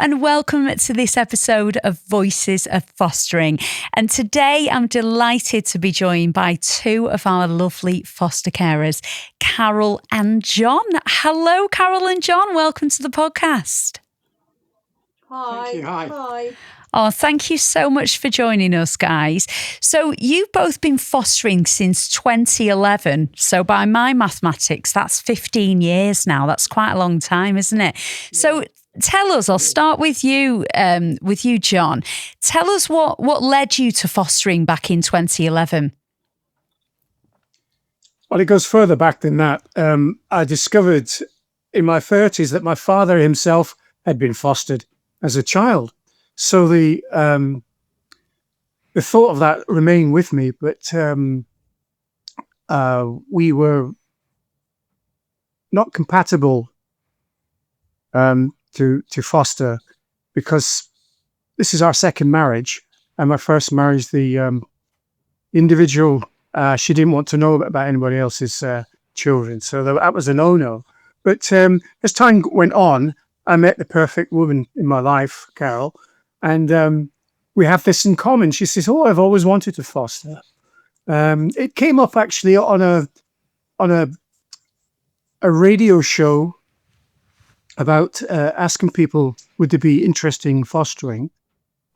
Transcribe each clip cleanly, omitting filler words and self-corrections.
and welcome to this episode of Voices of Fostering. And today I'm delighted to be joined by two of our lovely foster carers, Carole and John. Hello, Carole and John. Welcome to the podcast. Hi. Thank you. Hi. Hi. Oh, thank you so much for joining us, guys. So you've both been fostering since 2011. So by my mathematics, that's 15 years now. That's quite a long time, isn't it? Yeah. So tell us, I'll start with you, John. Tell us what led you to fostering back in 2011. Well, it goes further back than that. I discovered in my 30s that my father himself had been fostered as a child. So the thought of that remained with me, but we were not compatible to foster, because this is our second marriage, and my first marriage, the individual, she didn't want to know about anybody else's children, so that was a no-no. But as time went on, I met the perfect woman in my life, Carole. And we have this in common. She says, "Oh, I've always wanted to foster." It came up actually on a radio show about asking people would they be interested in fostering,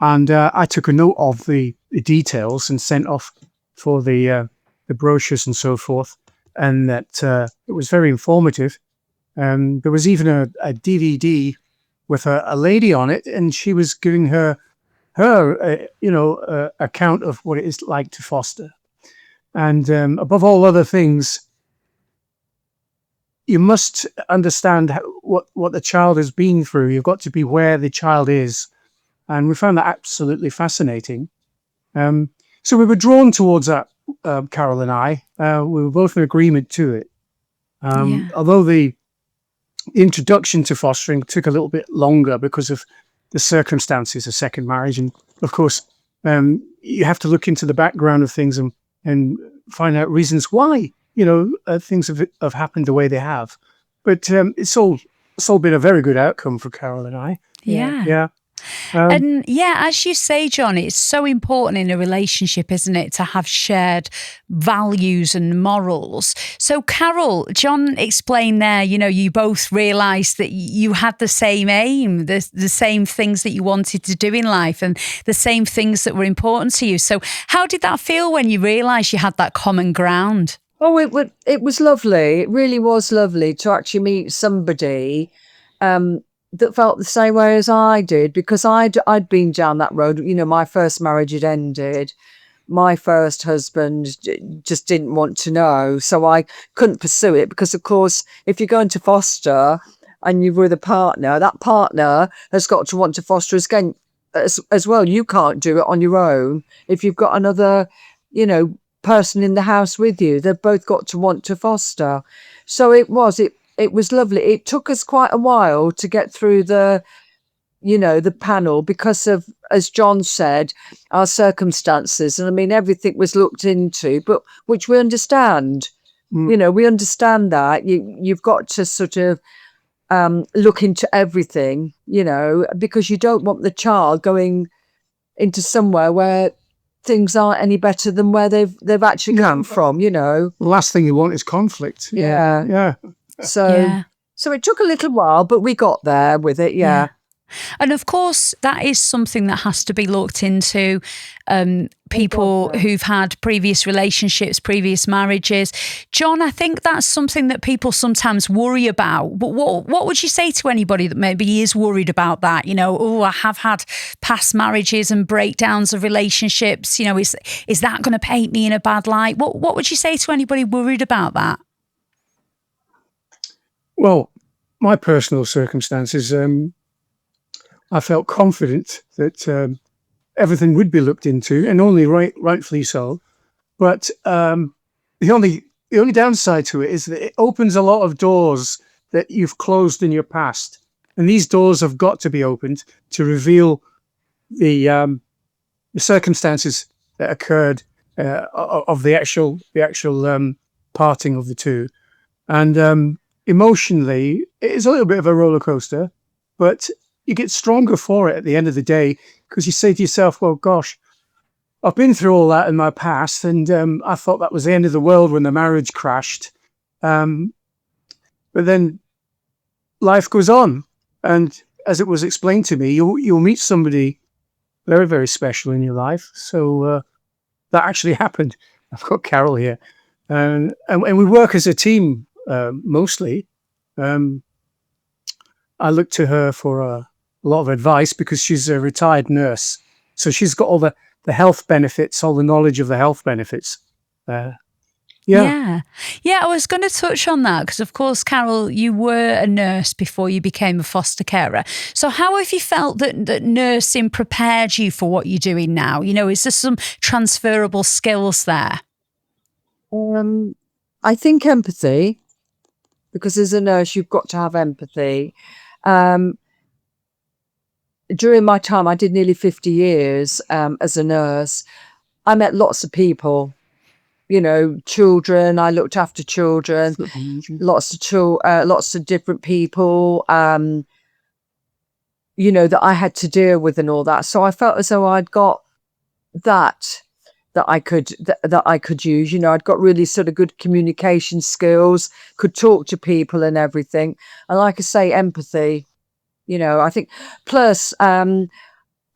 and I took a note of the details and sent off for the brochures and so forth, and that it was very informative. There was even a DVD with a lady on it, and she was giving her account of what it is like to foster. And above all other things, you must understand what the child has been through. You've got to be where the child is. And we found that absolutely fascinating. So we were drawn towards that, Carole and I. We were both in agreement to it. Although the introduction to fostering took a little bit longer because of the circumstances of second marriage, and of course you have to look into the background of things and find out reasons why things have happened the way they have. But it's all been a very good outcome for Carole and I. Yeah. And as you say, John, it's so important in a relationship, isn't it, to have shared values and morals. So, Carole, John explained there, you both realised that you had the same aim, the same things that you wanted to do in life and the same things that were important to you. So how did that feel when you realised you had that common ground? Oh, it was lovely. It really was lovely to actually meet somebody that felt the same way as I did, because I'd been down that road. My first marriage had ended. My first husband just didn't want to know, so I couldn't pursue it, because, of course, if you're going to foster and you're with a partner, that partner has got to want to foster again as well. You can't do it on your own if you've got another, person in the house with you. They've both got to want to foster. So it was lovely. It took us quite a while to get through the panel because of, as John said, our circumstances. And I mean, everything was looked into, but which we understand. We understand that you've got to sort of look into everything, because you don't want the child going into somewhere where things aren't any better than where they've actually come from. The last thing you want is conflict. Yeah. So it took a little while, but we got there with it. Yeah. And of course, that is something that has to be looked into. People who've had previous relationships, previous marriages. John, I think that's something that people sometimes worry about. But what would you say to anybody that maybe is worried about that? I have had past marriages and breakdowns of relationships. Is that going to paint me in a bad light? What would you say to anybody worried about that? Well, my personal circumstances, I felt confident that everything would be looked into, and only rightfully so. But the only downside to it is that it opens a lot of doors that you've closed in your past, and these doors have got to be opened to reveal the circumstances that occurred of the actual parting of the two, and emotionally, it is a little bit of a roller coaster, but you get stronger for it at the end of the day, because you say to yourself, well, gosh, I've been through all that in my past, and I thought that was the end of the world when the marriage crashed. But then life goes on, and as it was explained to me, you'll meet somebody very, very special in your life. So that actually happened. I've got Carole here, and we work as a team mostly. I look to her for a lot of advice because she's a retired nurse, so she's got all the health benefits, all the knowledge of the health benefits. Yeah, I was going to touch on that because, of course, Carole, you were a nurse before you became a foster carer. So how have you felt that nursing prepared you for what you're doing now? You know, is there some transferable skills there? I think empathy, because as a nurse, you've got to have empathy. During my time, I did nearly 50 years as a nurse. I met lots of people. You know, children. I looked after children, lots of different people. You know, that I had to deal with and all that. So I felt as though I'd got that I could use. You know, I'd got really sort of good communication skills, could talk to people and everything. And like I say, empathy. You know, I think plus.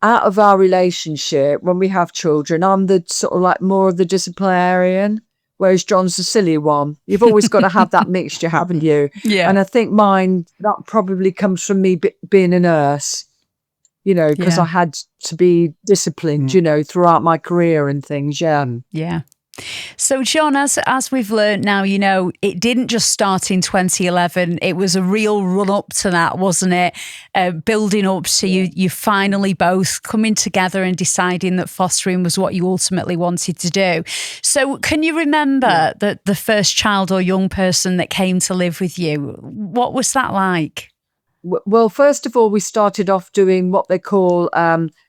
Out of our relationship, when we have children, I'm the sort of like more of the disciplinarian, whereas John's the silly one. You've always got to have that mixture, haven't you? Yeah. And I think mine, that probably comes from me being a nurse, you know, because I had to be disciplined, you know, throughout my career and things. Yeah. So, John, as we've learned now, you know, it didn't just start in 2011. It was a real run up to that, wasn't it? Building up to you finally both coming together and deciding that fostering was what you ultimately wanted to do. So can you remember the first child or young person that came to live with you? What was that like? Well, first of all, we started off doing what they call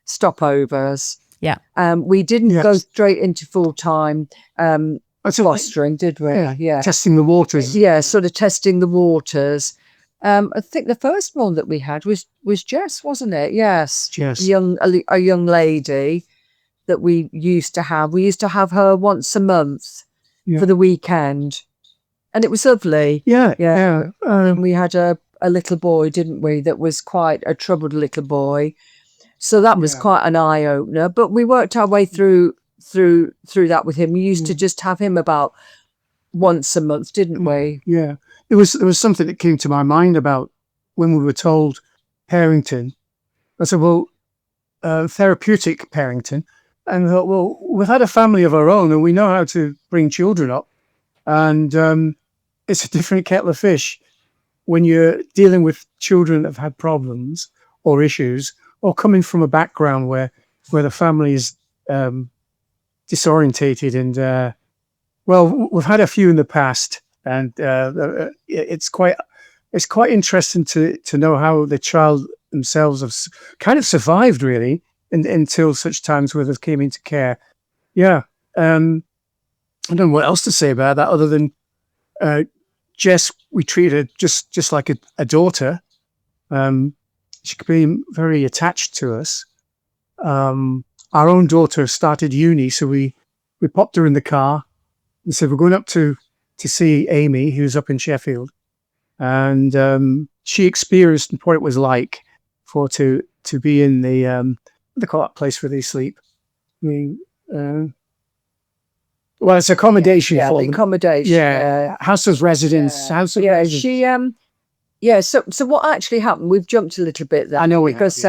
stopovers. Yeah. We didn't go straight into full-time fostering, did we? Yeah. Testing the waters. Yeah, sort of testing the waters. I think the first one that we had was Jess, wasn't it? Yes. Jess. A young lady that we used to have. We used to have her once a month for the weekend. And it was lovely. Yeah. We had a little boy, didn't we, that was quite a troubled little boy. So that was quite an eye opener, but we worked our way through that with him. We used to just have him about once a month, didn't we? Yeah. There was something that came to my mind about when we were told parenting. I said, well, therapeutic parenting. And I thought, well, we've had a family of our own and we know how to bring children up. And it's a different kettle of fish when you're dealing with children that have had problems or issues, or coming from a background where the family is disorientated. And well, we've had a few in the past, and it's quite interesting to know how the child themselves have kind of survived really until such times where they came into care. I don't know what else to say about that other than Jess, we treated her just like a daughter. She became very attached to us. Our own daughter started uni, so we popped her in the car and said, we're going up to see Amy, who's up in Sheffield. And she experienced what it was like to be in the, what do they call that place where they sleep? Well, it's accommodation for them. Accommodation. House of residence. House of residence. So what actually happened, we've jumped a little bit there. I know because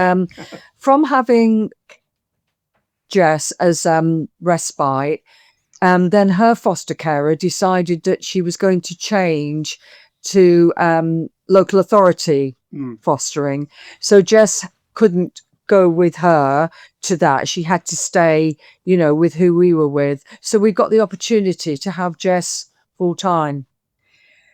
from having Jess as respite, then her foster carer decided that she was going to change to local authority fostering. So Jess couldn't go with her to that. She had to stay, you know, with who we were with. So we got the opportunity to have Jess full time.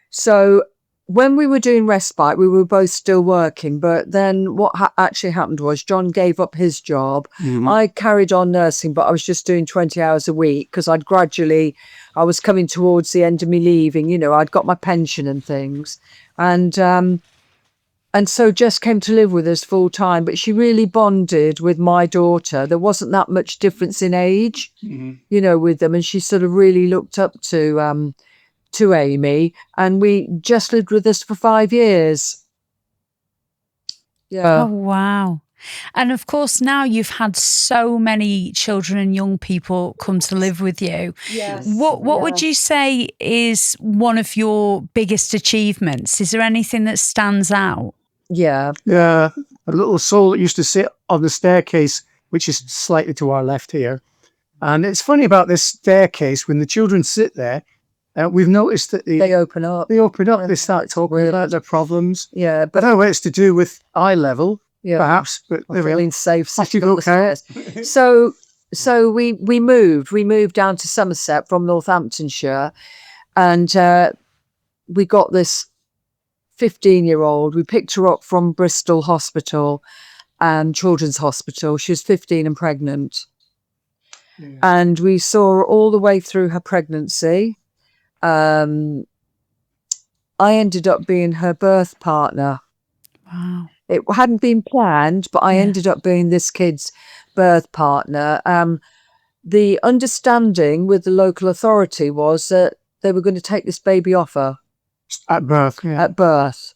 So when we were doing respite, we were both still working. But then what actually happened was John gave up his job. Mm-hmm. I carried on nursing, but I was just doing 20 hours a week because I was coming towards the end of me leaving. You know, I'd got my pension and things. And And so Jess came to live with us full time, but she really bonded with my daughter. There wasn't that much difference in age, you know, with them. And she sort of really looked up to Amy, and Jess lived with us for 5 years. Yeah. Oh, wow. And of course, now you've had so many children and young people come to live with you. Yes. What would you say is one of your biggest achievements? Is there anything that stands out? Yeah. Yeah, a little soul that used to sit on the staircase, which is slightly to our left here. And it's funny about this staircase, when the children sit there, we've noticed that They open up. they start talking about their problems. Yeah. But I don't know, it's to do with eye level, Yeah. perhaps. But there we Feeling are. safe. Off you sitting on go, the Carole. stairs. So we moved down to Somerset from Northamptonshire, and we got this 15-year-old. We picked her up from Bristol Hospital and Children's Hospital. She was 15 and pregnant. Yeah. And we saw her all the way through her pregnancy. I ended up being her birth partner. Wow. It hadn't been planned, but I Yeah. ended up being this kid's birth partner. The understanding with the local authority was that they were going to take this baby off her At birth, yeah. at birth,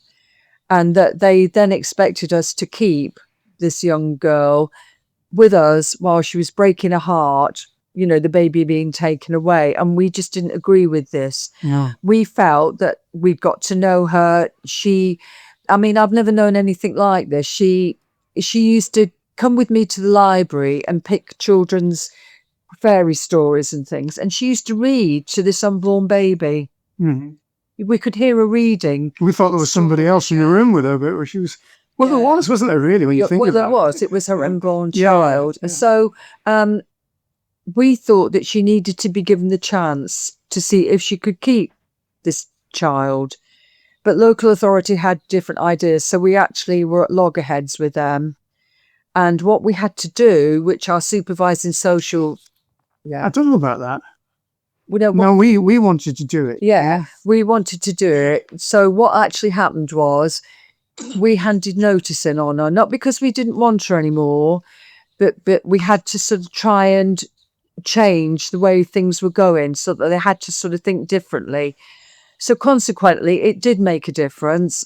and that they then expected us to keep this young girl with us while she was breaking her heart, you know, the baby being taken away. And we just didn't agree with this. Yeah. We felt that we'd got to know her. I've never known anything like this. She used to come with me to the library and pick children's fairy stories and things. And she used to read to this unborn baby. Mhm. We could hear her reading. We thought there was somebody else in the room with her, but she was. Well, there was, wasn't there? Really, when you think Well, about there was. It was her unborn Yeah, child. yeah. So we thought that she needed to be given the chance to see if she could keep this child. But local authority had different ideas. So we actually were at loggerheads with them. And what we had to do, which our supervising social... I don't know about that. No, we wanted to do it. yeah, we wanted to do it. So what actually happened was we handed notice in on her, not because we didn't want her anymore, but we had to sort of try and change the way things were going so that they had to sort of think differently. So consequently, it did make a difference.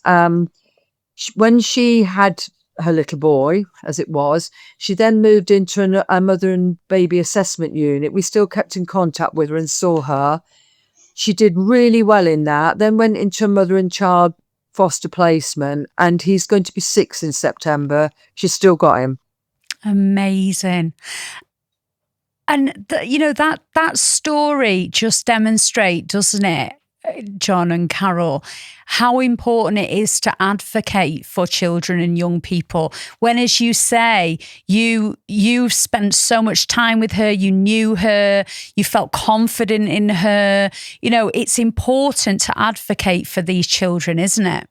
When she had her little boy, as it was, she then moved into a mother and baby assessment unit. We still kept in contact with her and saw her. She did really well in that, then went into a mother and child foster placement, and he's going to be 6 in September. She's still got him. Amazing. And that story just demonstrates, doesn't it, John and Carole, how important it is to advocate for children and young people. When, as you say, you've spent so much time with her, you knew her, you felt confident in her. You know, it's important to advocate for these children, isn't it?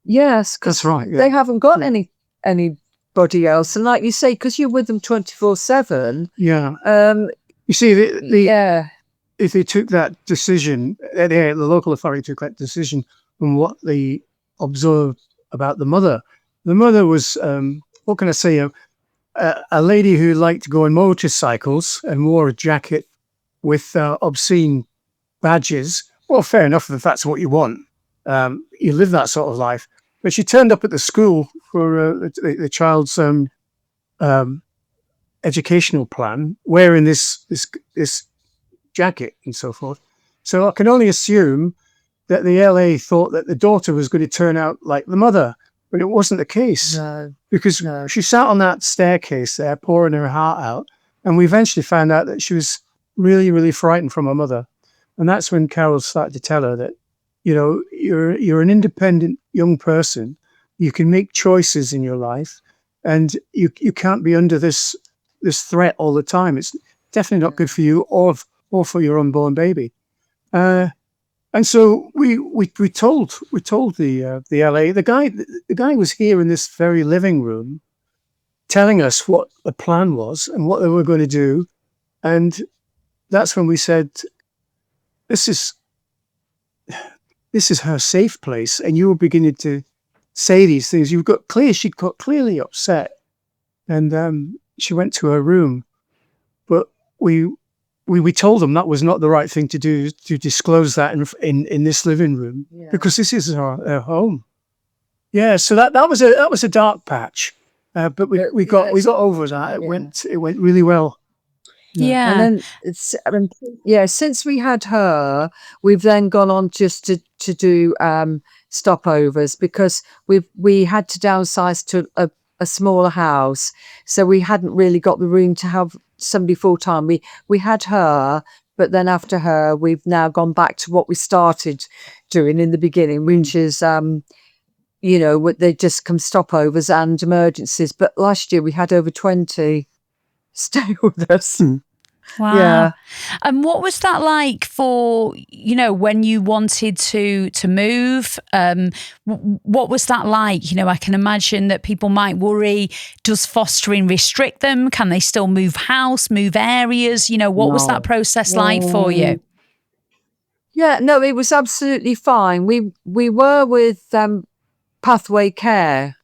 Yes, That's right. Yeah. they haven't got anybody else. And like you say, because you're with them 24/7. Yeah. You see, Yeah. if they took that decision, the local authority took that decision from what they observed about the mother. The mother was, what can I say, a lady who liked to go on motorcycles and wore a jacket with obscene badges. Well, fair enough if that's what you want. You live that sort of life. But she turned up at the school for the child's educational plan, wearing this jacket and so forth. So I can only assume that the LA thought that the daughter was going to turn out like the mother, but it wasn't the case. No. Because she sat on that staircase there, pouring her heart out, and we eventually found out that she was really, really frightened from her mother. And that's when Carole started to tell her that, you know, you're an independent young person. You can make choices in your life, and you can't be under this threat all the time. It's definitely not good for you or for your unborn baby. And so we told the LA, the guy was here in this very living room telling us what the plan was and what they were going to do. And that's when we said, this is this is her safe place, and you were beginning to say these things. She got clearly upset, and she went to her room. But we told them that was not the right thing to do, to disclose that in this living room, because this is our home. Yeah, so that was a dark patch, but we got over that. It went really well. Yeah. And then since we had her, we've then gone on just to do stopovers, because we had to downsize to a smaller house, so we hadn't really got the room to have somebody full time. We had her, but then after her, we've now gone back to what we started doing in the beginning, which is they just come stopovers and emergencies. But last year we had over 20 stay with us. Wow. Yeah. And what was that like for, when you wanted to move? What was that like? I can imagine that people might worry, does fostering restrict them? Can they still move house, move areas? What was that process like for you? Yeah, no, it was absolutely fine. We were with Pathway Care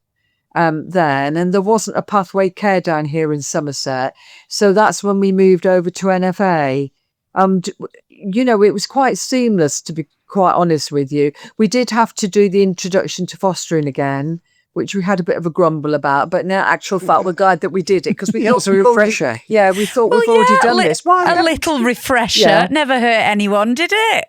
then, and there wasn't a Pathway Care down here in Somerset, so that's when we moved over to NFA. It was quite seamless, to be quite honest with you. We did have to do the introduction to fostering again, which we had a bit of a grumble about, but in actual fact, we're glad that we did it, because we thought we refresher. Yeah, we thought we've already done this. A little refresher never hurt anyone, did it?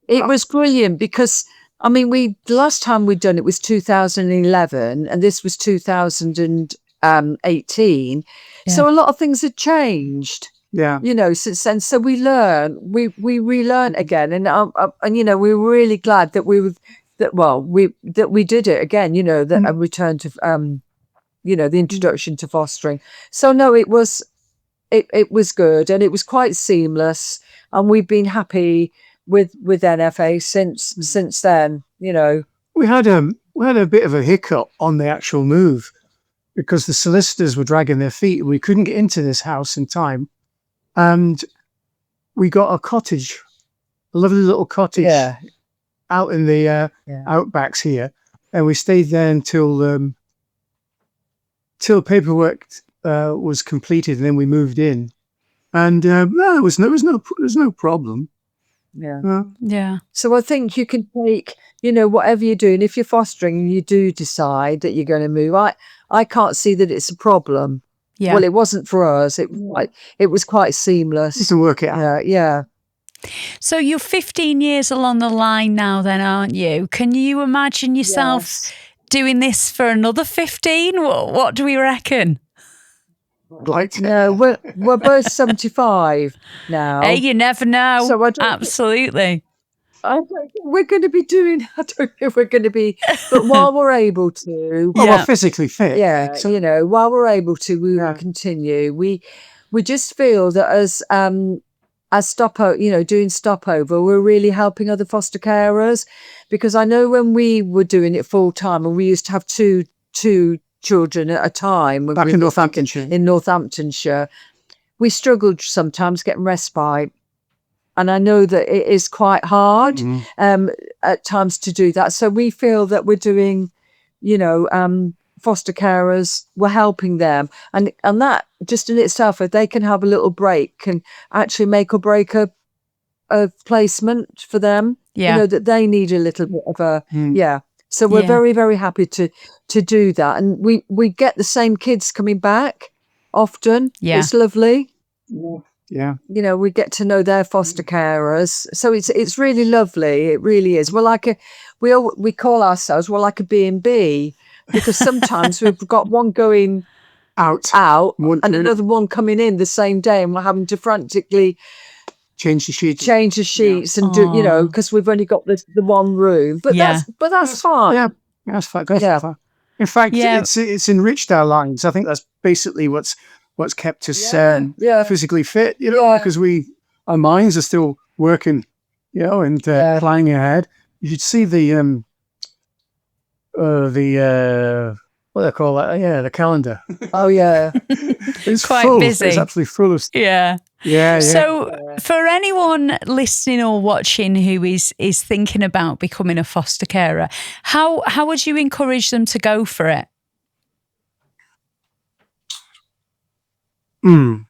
It was brilliant, because the last time we'd done it was 2011, and this was 2018. So a lot of things had changed. Yeah. Since then. So we relearned again, and we were really glad that we did it again. A return to the introduction to fostering. So no, it was good, and it was quite seamless, and we've been happy with NFA since then. We had a bit of a hiccup on the actual move, because the solicitors were dragging their feet and we couldn't get into this house in time, and we got a lovely little cottage out in the outbacks here, and we stayed there until paperwork was completed, and then we moved in, and there was no problem. Yeah. So I think you can take, whatever you're doing, if you're fostering and you do decide that you're going to move, I can't see that it's a problem. Yeah. Well, it wasn't for us. It was quite seamless. Just to work it out. Yeah. So you're 15 years along the line now then, aren't you? Can you imagine yourself doing this for another 15? What do we reckon? No, we're both 75 now. Hey, you never know. So absolutely. I don't think we're going to be doing. I don't know if we're going to be, but while we're able to, we're physically fit. Yeah, so while we're able to, we will continue. We just feel that as doing stopover, we're really helping other foster carers, because I know when we were doing it full time, and we used to have two children at a time. Back in Northamptonshire. In Northamptonshire, we struggled sometimes getting respite. And I know that it is quite hard at times to do that. So we feel that we're doing, foster carers, we're helping them. And that just in itself, if they can have a little break, can actually make or break a placement for them. Yeah. That they need a little bit of a, So we're very, very happy to do that. And we get the same kids coming back often. Yeah. It's lovely. Yeah. We get to know their foster carers. So it's really lovely. It really is. We're we call ourselves, like a B&B, because sometimes we've got one going out and another one coming in the same day, and we're having to frantically change the sheets and do, because we've only got the one room. But that's fine. Yeah, that's fine. Yeah. In fact, it's enriched our lives. I think that's basically what's kept us physically fit, because our minds are still working, and planning ahead. You should see the what they call that? Yeah, the calendar. Oh yeah, it's quite full. busy. It's absolutely full of. Yeah. Yeah, yeah. So, for anyone listening or watching who is thinking about becoming a foster carer, how would you encourage them to go for it? Mm.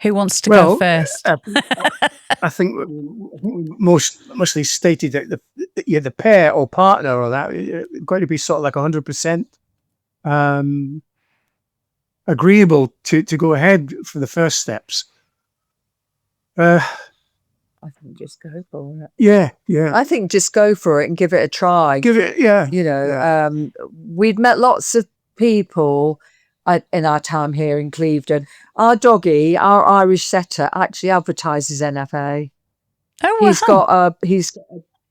Who wants to go first? I think mostly stated that the pair or partner or that going to be sort of like 100% agreeable to go ahead for the first steps. I think just go for it. Yeah. I think just go for it and give it a try. Give it, yeah. You know, yeah. we'd met lots of people in our time here in Clevedon. Our doggy, our Irish setter, actually advertises NFA. Oh, wow.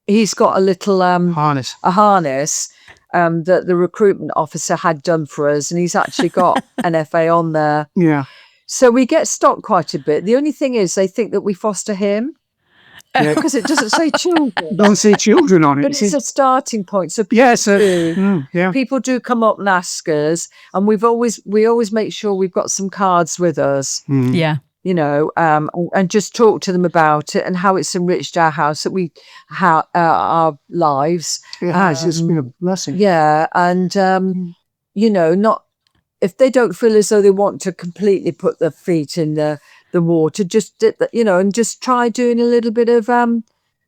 He's got a little Harness. a harness that the recruitment officer had done for us, and he's actually got NFA on there. Yeah. So we get stocked quite a bit. The only thing is, they think that we foster him. Yeah. Because it doesn't say children. Don't say children on it. But it's a starting point. So yeah. people do come up and ask us, and we always make sure we've got some cards with us. Mm. Yeah. You know, and just talk to them about it and how it's enriched our house, our lives. It has. It's been a blessing. Yeah, and you know, not if they don't feel as though they want to completely put their feet in the water, just and just try doing a little bit of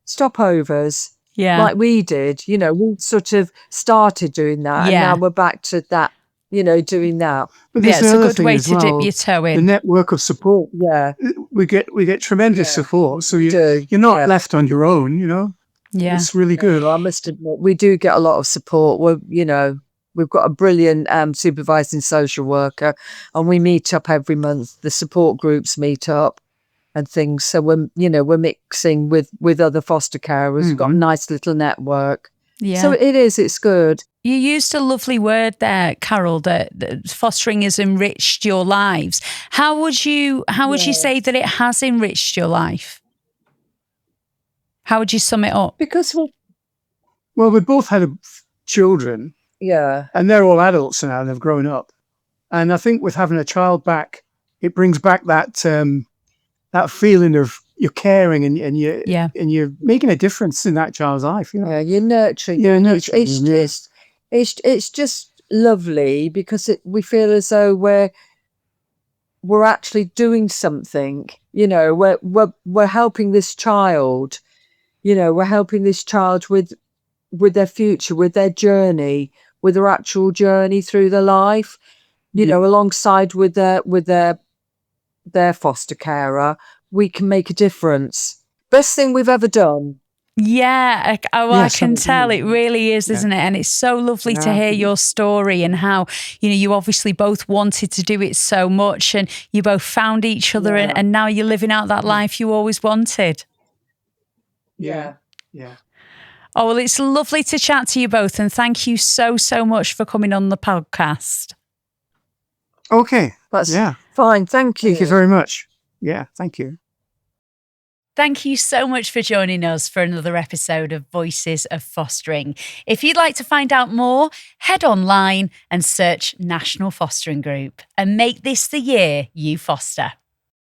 stopovers. Yeah. Like we did. You know, we sort of started doing that, Yeah. and now we're back to that. You know, doing that. But Yeah, it's a good way as to dip well, your toe the in. network of support. Yeah, We get tremendous support. So you're not Yeah. left on your own, you know. Yeah. It's really good. I must admit, we do get a lot of support. We've got a brilliant supervising social worker, and we meet up every month. The support groups meet up and things. So we're mixing with other foster carers. We've got a nice little network. Yeah. So it's good. You used a lovely word there, Carole, that fostering has enriched your lives. How would you say that it has enriched your life? How would you sum it up? Because we both had children, yeah, and they're all adults now. They've grown up, and I think with having a child back, it brings back that feeling of you're caring and you're making a difference in that child's life. You know? Yeah, you're nurturing. Yeah, nurturing. It's just lovely because we feel as though we're actually doing something. You know, we're helping this child. You know, we're helping this child with their future, with their journey, with their actual journey through their life. You know, alongside with their foster carer, we can make a difference. Best thing we've ever done. Yeah, I can tell it really is, isn't it? And it's so lovely to hear your story and how, you obviously both wanted to do it so much and you both found each other and now you're living out that life you always wanted. Yeah. Oh, well, it's lovely to chat to you both and thank you so, so much for coming on the podcast. Okay. That's fine. Thank you. Thank you very much. Yeah, thank you. Thank you so much for joining us for another episode of Voices of Fostering. If you'd like to find out more, head online and search National Fostering Group and make this the year you foster.